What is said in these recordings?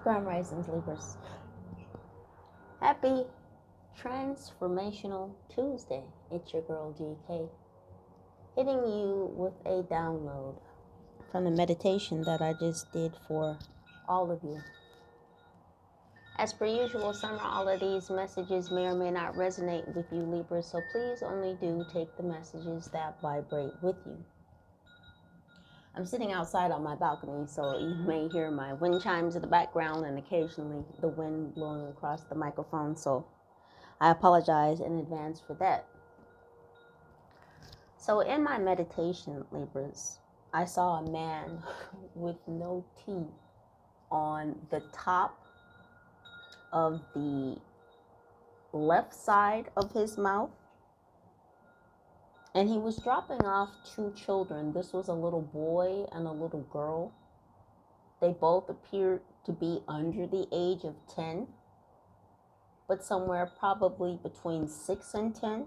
Grand Risings, Libras. Happy Transformational Tuesday. It's your girl GK, hitting you with a download from the meditation that I just did for all of you. As per usual, some or all of these messages may or may not resonate with you, Libras, so please only do take the messages that vibrate with you. I'm sitting outside on my balcony, so you may hear my wind chimes in the background and occasionally the wind blowing across the microphone, so I apologize in advance for that. So in my meditation, Libras, I saw a man with no teeth on the top of the left side of his mouth, and he was dropping off two children. This was a little boy and a little girl. They both appeared to be under the age of 10, but somewhere probably between 6 and 10.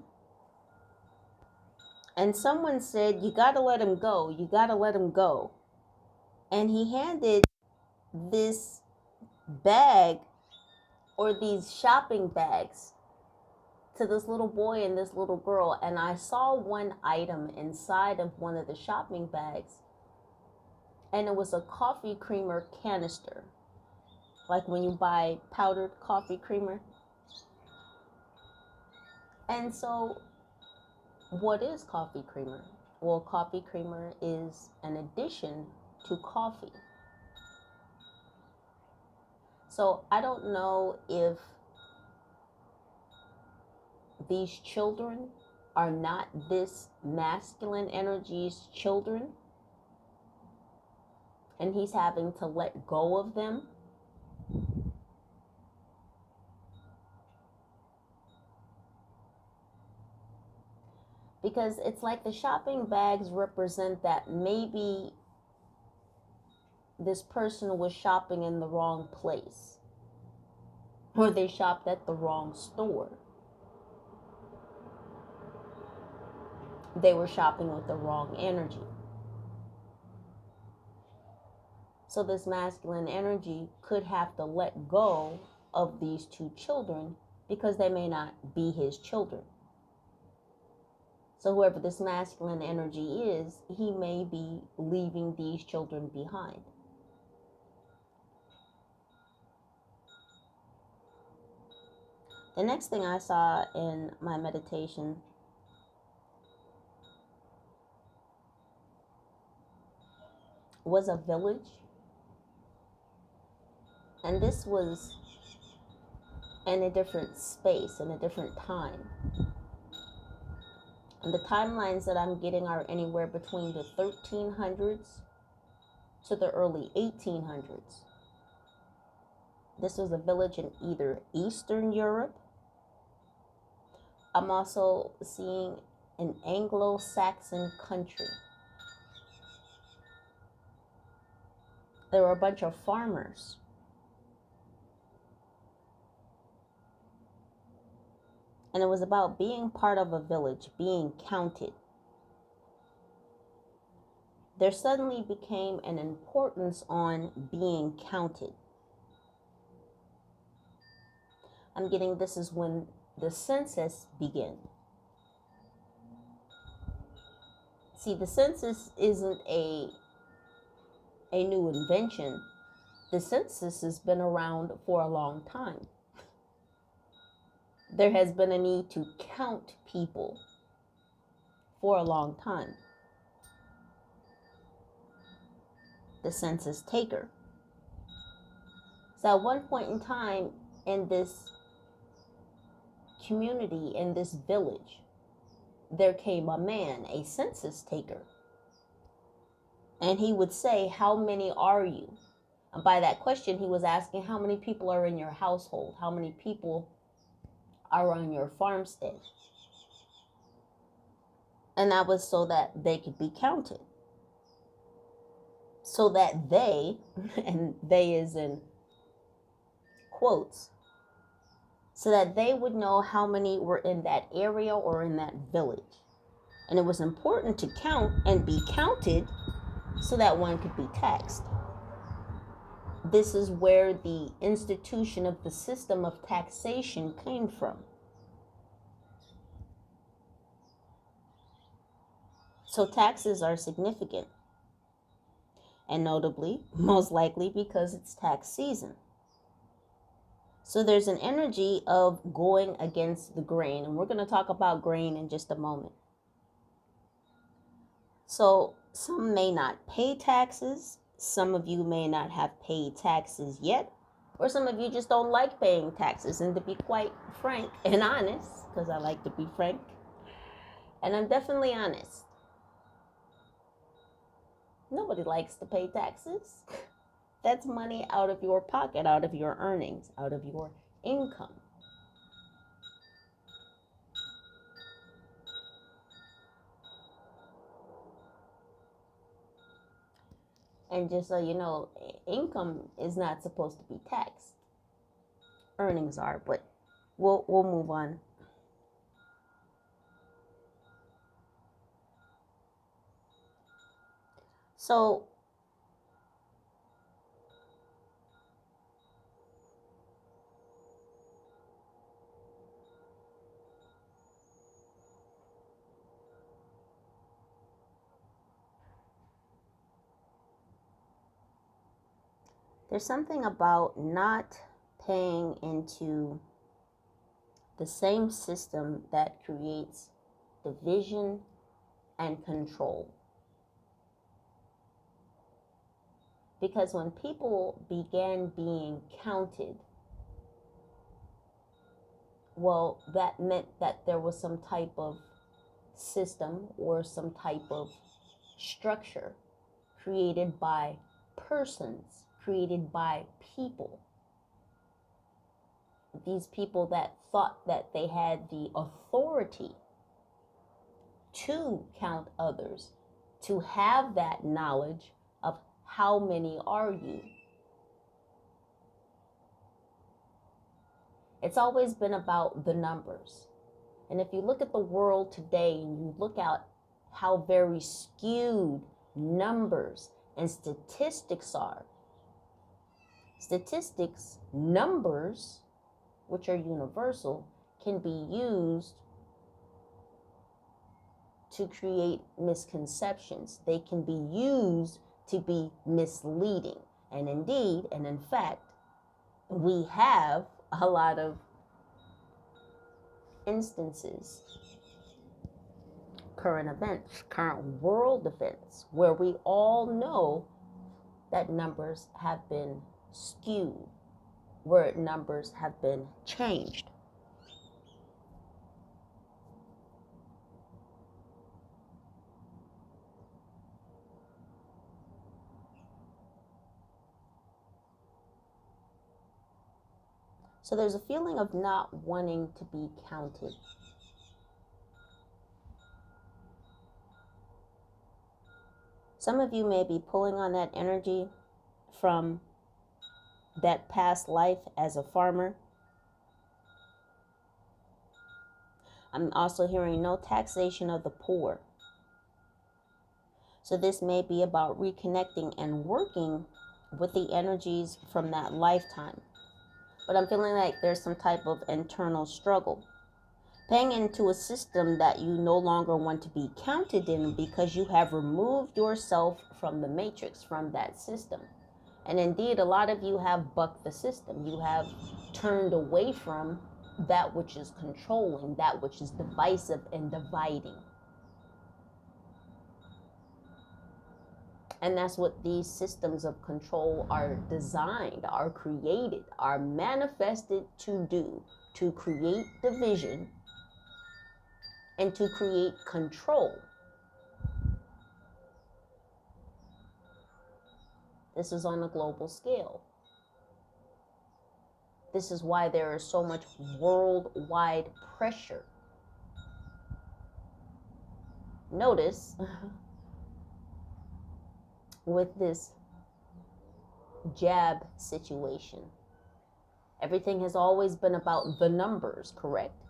And someone said, "You gotta let him go, you gotta let him go." And he handed this bag, or these shopping bags, to this little boy and this little girl. And I saw one item inside of one of the shopping bags, and it was a coffee creamer canister, like when you buy powdered coffee creamer. And so what is coffee creamer? Well, coffee creamer is an addition to coffee. So I don't know if these children are not this masculine energy's children, and he's having to let go of them. Because it's like the shopping bags represent that maybe this person was shopping in the wrong place, or they shopped at the wrong store. They were shopping with the wrong energy. So this masculine energy could have to let go of these two children because they may not be his children. So whoever this masculine energy is, he may be leaving these children behind. The next thing I saw in my meditation was a village. And this was in a different space, in a different time. And the timelines that I'm getting are anywhere between the 1300s to the early 1800s. This was a village in either Eastern Europe. I'm also seeing an Anglo-Saxon country. There were a bunch of farmers. And it was about being part of a village, being counted. There suddenly became an importance on being counted. I'm getting this is when the census began. See, the census isn't a new invention. The census has been around for a long time. There has been a need to count people for a long time. The census taker. So at one point in time in this community, in this village, there came a man, a census taker. And he would say, "How many are you?" And by that question, he was asking, how many people are in your household? How many people are on your farmstead? And that was so that they could be counted. So that they, and they is in quotes, so that they would know how many were in that area or in that village. And it was important to count and be counted so that one could be taxed. This is where the institution of the system of taxation came from. So taxes are significant, and notably, most likely because it's tax season. So there's an energy of going against the grain, and we're going to talk about grain in just a moment. So some may not pay taxes. Some of you may not have paid taxes yet, or some of you just don't like paying taxes. And to be quite frank and honest, because I like to be frank, and I'm definitely honest, nobody likes to pay taxes. That's money out of your pocket, out of your earnings, out of your income. And just so you know, income is not supposed to be taxed. Earnings are, but we'll move on. So there's something about not paying into the same system that creates division and control. Because when people began being counted, well, that meant that there was some type of system or some type of structure created by persons, created by people. These people that thought that they had the authority to count others, to have that knowledge of how many are you. It's always been about the numbers. And if you look at the world today and you look at how very skewed numbers and statistics are, statistics, numbers, which are universal, can be used to create misconceptions. They can be used to be misleading. And indeed, and in fact, we have a lot of instances, current events, current world events, where we all know that numbers have been skewed, where numbers have been changed. So there's a feeling of not wanting to be counted. Some of you may be pulling on that energy from that past life as a farmer. I'm also hearing no taxation of the poor. So this may be about reconnecting and working with the energies from that lifetime. But I'm feeling like there's some type of internal struggle. Paying into a system that you no longer want to be counted in because you have removed yourself from the matrix, from that system. And indeed, a lot of you have bucked the system. You have turned away from that which is controlling, that which is divisive and dividing. And that's what these systems of control are designed, are created, are manifested to do, to create division and to create control. This is on a global scale. This is why there is so much worldwide pressure. Notice with this jab situation, everything has always been about the numbers, correct?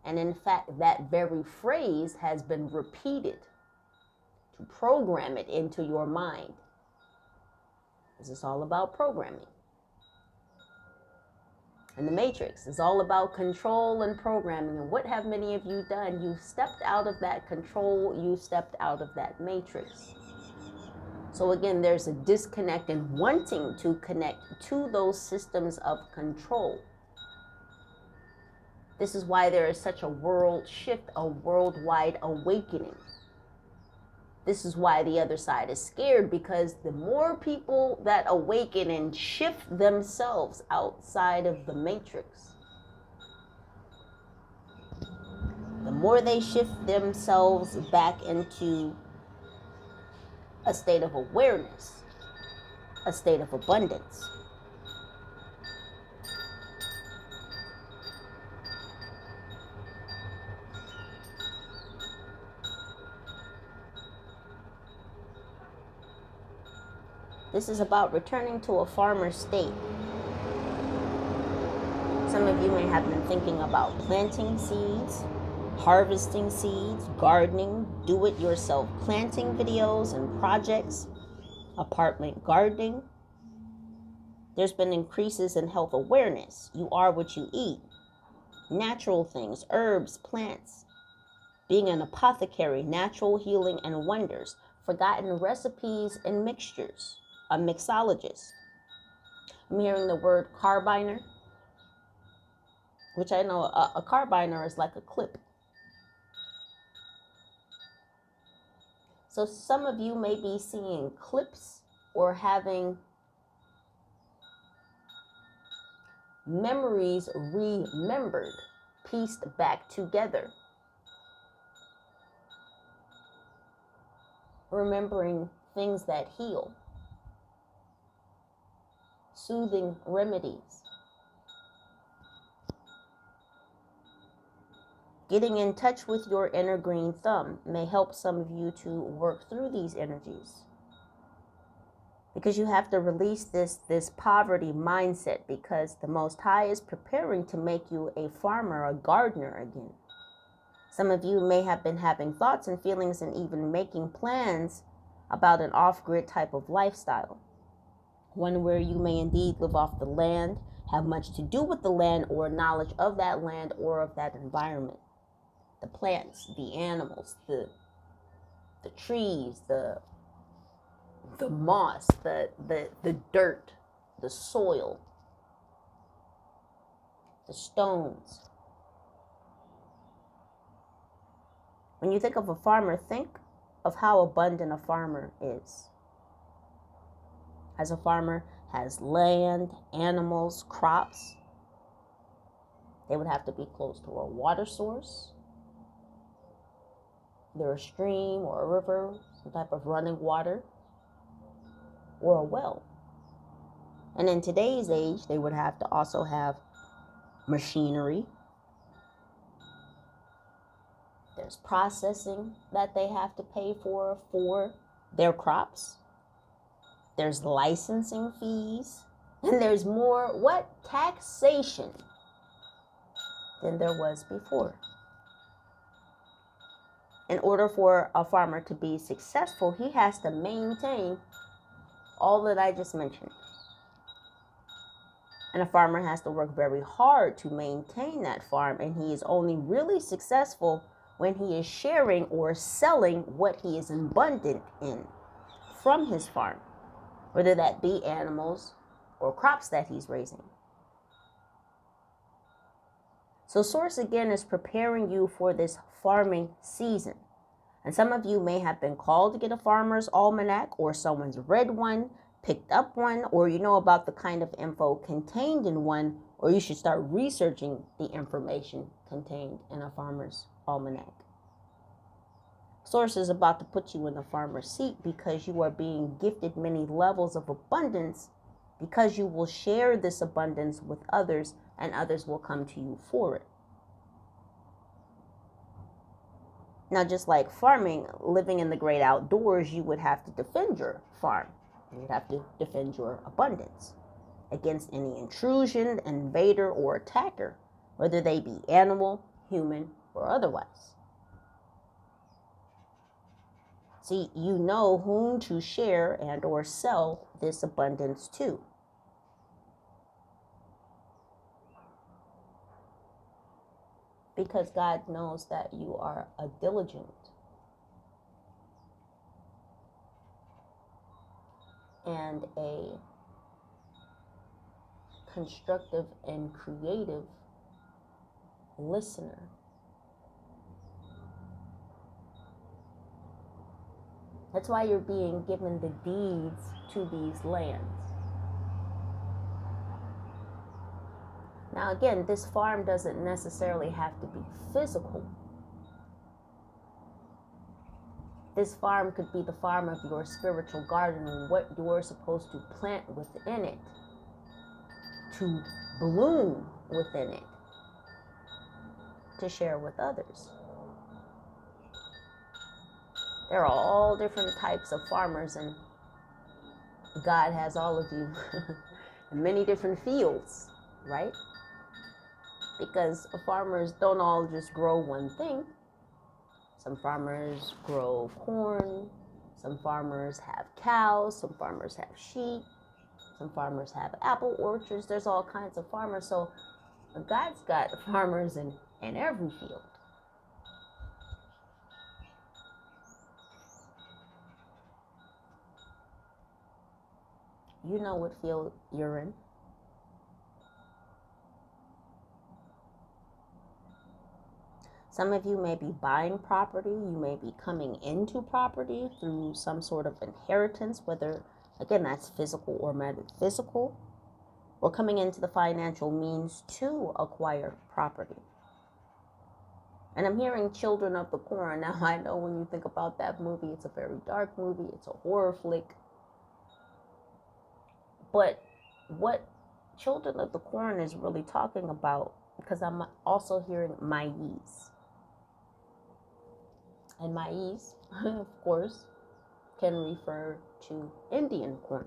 And in fact, that very phrase has been repeated to program it into your mind. This is all about programming. And the Matrix is all about control and programming. And what have many of you done? You stepped out of that control. You stepped out of that matrix. So again, there's a disconnect in wanting to connect to those systems of control. This is why there is such a world shift, a worldwide awakening. This is why the other side is scared, because the more people that awaken and shift themselves outside of the matrix, the more they shift themselves back into a state of awareness, a state of abundance. This is about returning to a farmer state. Some of you may have been thinking about planting seeds, harvesting seeds, gardening, do-it-yourself planting videos and projects, apartment gardening. There's been increases in health awareness. You are what you eat. Natural things, herbs, plants. Being an apothecary, natural healing and wonders. Forgotten recipes and mixtures. A mixologist. I'm hearing the word carbiner, which I know a carbiner is like a clip. So some of you may be seeing clips or having memories remembered, pieced back together. Remembering things that heal. Soothing remedies. Getting in touch with your inner green thumb may help some of you to work through these energies. Because you have to release this poverty mindset, because the Most High is preparing to make you a farmer, a gardener again. Some of you may have been having thoughts and feelings and even making plans about an off-grid type of lifestyle. One where you may indeed live off the land, have much to do with the land or knowledge of that land or of that environment. The plants, the animals, the trees, the moss, the dirt, the soil, the stones. When you think of a farmer, think of how abundant a farmer is. As a farmer has land, animals, crops, they would have to be close to a water source, either a stream or a river, some type of running water, or a well. And in today's age, they would have to also have machinery. There's processing that they have to pay for their crops. There's licensing fees. And there's more, taxation than there was before. In order for a farmer to be successful, he has to maintain all that I just mentioned. And a farmer has to work very hard to maintain that farm, and he is only really successful when he is sharing or selling what he is abundant in from his farm, whether that be animals or crops that he's raising. So Source again is preparing you for this farming season. And some of you may have been called to get a farmer's almanac, or someone's read one, picked up one, or you know about the kind of info contained in one, or you should start researching the information contained in a farmer's almanac. Source is about to put you in the farmer's seat, because you are being gifted many levels of abundance, because you will share this abundance with others, and others will come to you for it. Now, just like farming, living in the great outdoors, you would have to defend your farm. You would have to defend your abundance against any intrusion, invader, or attacker, whether they be animal, human, or otherwise. See, you know whom to share and or sell this abundance to. Because God knows that you are a diligent and a constructive and creative listener. That's why you're being given the deeds to these lands. Now again, this farm doesn't necessarily have to be physical. This farm could be the farm of your spiritual garden and what you're supposed to plant within it, to bloom within it, to share with others. There are all different types of farmers, and God has all of you in many different fields, right? Because farmers don't all just grow one thing. Some farmers grow corn, some farmers have cows, some farmers have sheep, some farmers have apple orchards. There's all kinds of farmers. So God's got farmers in every field. You know what field you're in. Some of you may be buying property. You may be coming into property through some sort of inheritance, whether, again, that's physical or metaphysical, or coming into the financial means to acquire property. And I'm hearing Children of the Corn. Now, I know when you think about that movie, it's a very dark movie. It's a horror flick. But what Children of the Corn is really talking about, because I'm also hearing maize. And maize, of course, can refer to Indian corn.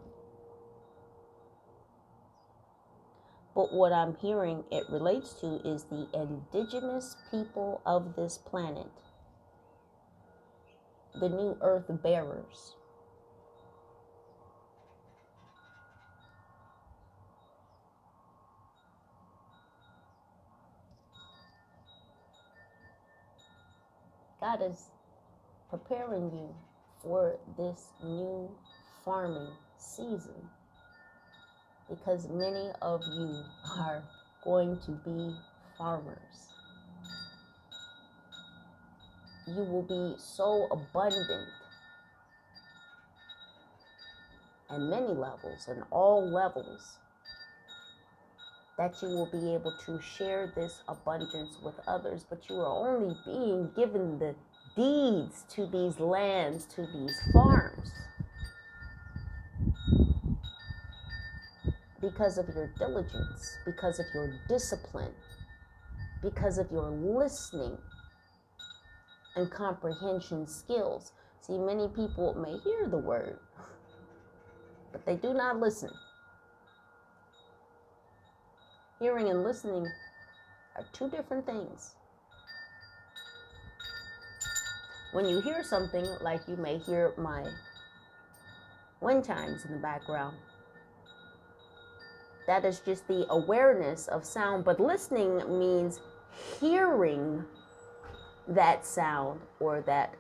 But what I'm hearing it relates to is the indigenous people of this planet, the new earth bearers. God is preparing you for this new farming season, because many of you are going to be farmers. You will be so abundant at many levels and all levels that you will be able to share this abundance with others, but you are only being given the deeds to these lands, to these farms, because of your diligence, because of your discipline, because of your listening and comprehension skills. See, many people may hear the word, but they do not listen. Hearing and listening are two different things. When you hear something, like you may hear my wind chimes in the background, that is just the awareness of sound. But listening means hearing that sound or that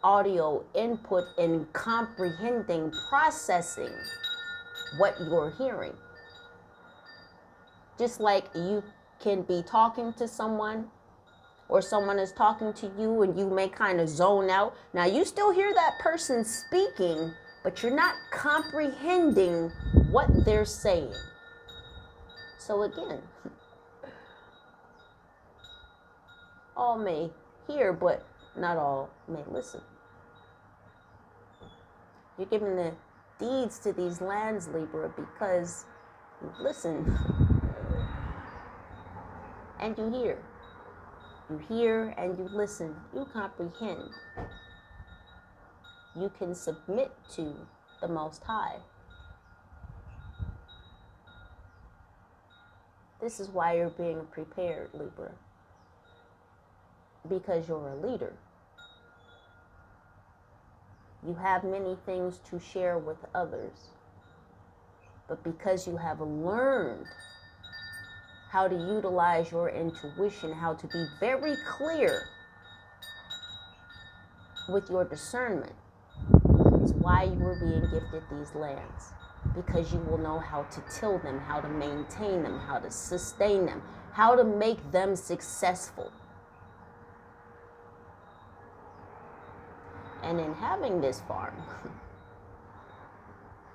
audio input and comprehending, processing what you're hearing. Just like you can be talking to someone, or someone is talking to you and you may kind of zone out. Now you still hear that person speaking, but you're not comprehending what they're saying. So again, all may hear, but not all may listen. You're given the deeds to these lands, Libra, because you listen and you hear. You hear and you listen. You comprehend. You can submit to the Most High. This is why you're being prepared, Libra. Because you're a leader. You have many things to share with others. But because you have learned how to utilize your intuition, how to be very clear with your discernment, is why you were being gifted these lands. Because you will know how to till them, how to maintain them, how to sustain them, how to make them successful. And in having this farm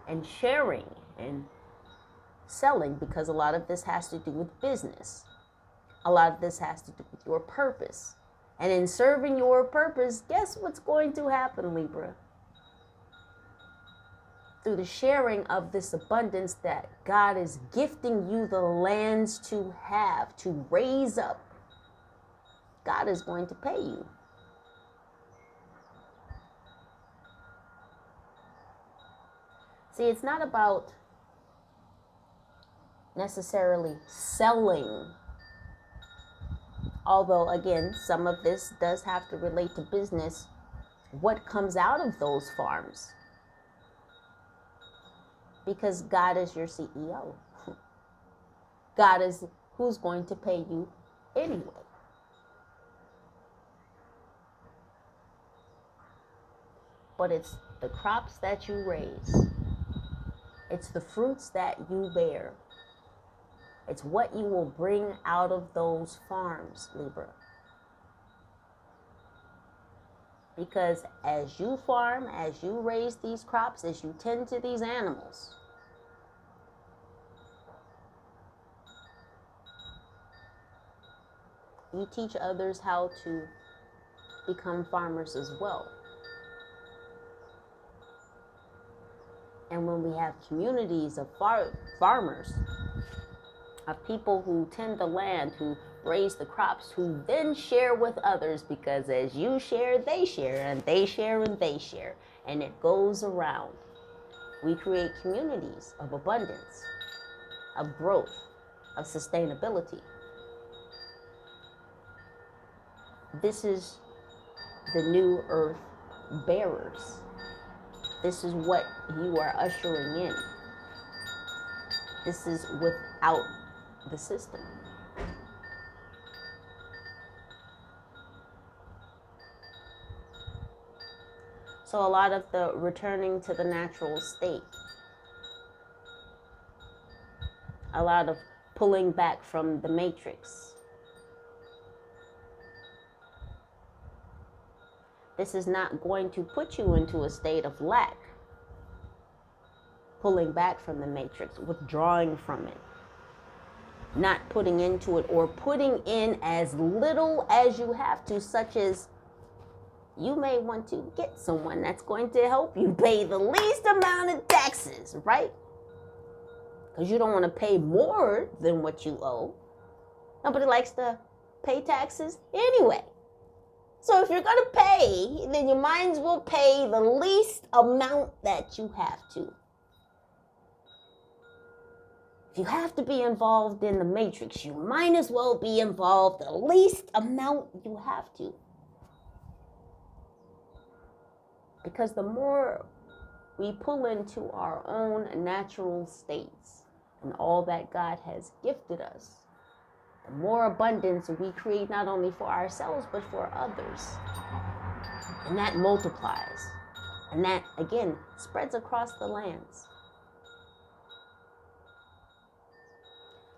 and sharing and selling, because a lot of this has to do with business, a lot of this has to do with your purpose. And in serving your purpose, guess what's going to happen, Libra? Through the sharing of this abundance that God is gifting you the lands to have, to raise up, God is going to pay you. See, it's not about necessarily selling, although again, some of this does have to relate to business. What comes out of those farms? Because God is your CEO. God is who's going to pay you anyway. But it's the crops that you raise. It's the fruits that you bear. It's what you will bring out of those farms, Libra. Because as you farm, as you raise these crops, as you tend to these animals, you teach others how to become farmers as well. And when we have communities of farmers, of people who tend the land, who raise the crops, who then share with others, because as you share, they share, and they share, and they share, and it goes around. We create communities of abundance, of growth, of sustainability. This is the new earth bearers. This is what you are ushering in. This is without the system. So a lot of the returning to the natural state, a lot of pulling back from the matrix. This is not going to put you into a state of lack. Pulling back from the matrix, withdrawing from it, not putting into it, or putting in as little as you have to, such as you may want to get someone that's going to help you pay the least amount of taxes, right? Because you don't want to pay more than what you owe. Nobody likes to pay taxes anyway. So if you're going to pay, then you might as well pay the least amount that you have to. If you have to be involved in the matrix, you might as well be involved the least amount you have to. Because the more we pull into our own natural states and all that God has gifted us, the more abundance we create, not only for ourselves, but for others. And that multiplies. And that, again, spreads across the lands.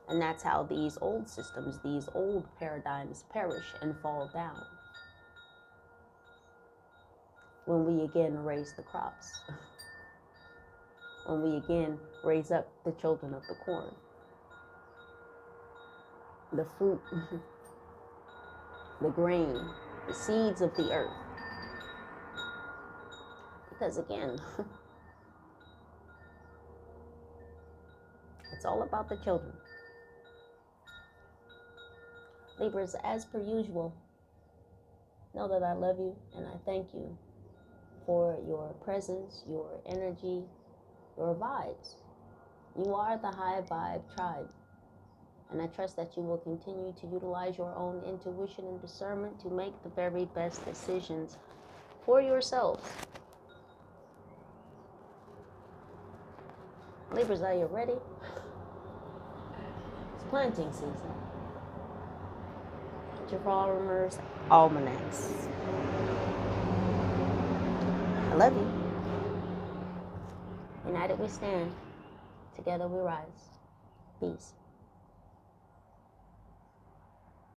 And that's how these old systems, these old paradigms perish and fall down. When we again raise the crops. When we again raise up the children of the corn. The fruit, the grain, the seeds of the earth. Because again, it's all about the children. Libras, as per usual, know that I love you and I thank you for your presence, your energy, your vibes. You are the high vibe tribe. And I trust that you will continue to utilize your own intuition and discernment to make the very best decisions for yourselves. Libras, are you ready? It's planting season. Farmers' Almanacs. I love you. United we stand. Together we rise. Peace.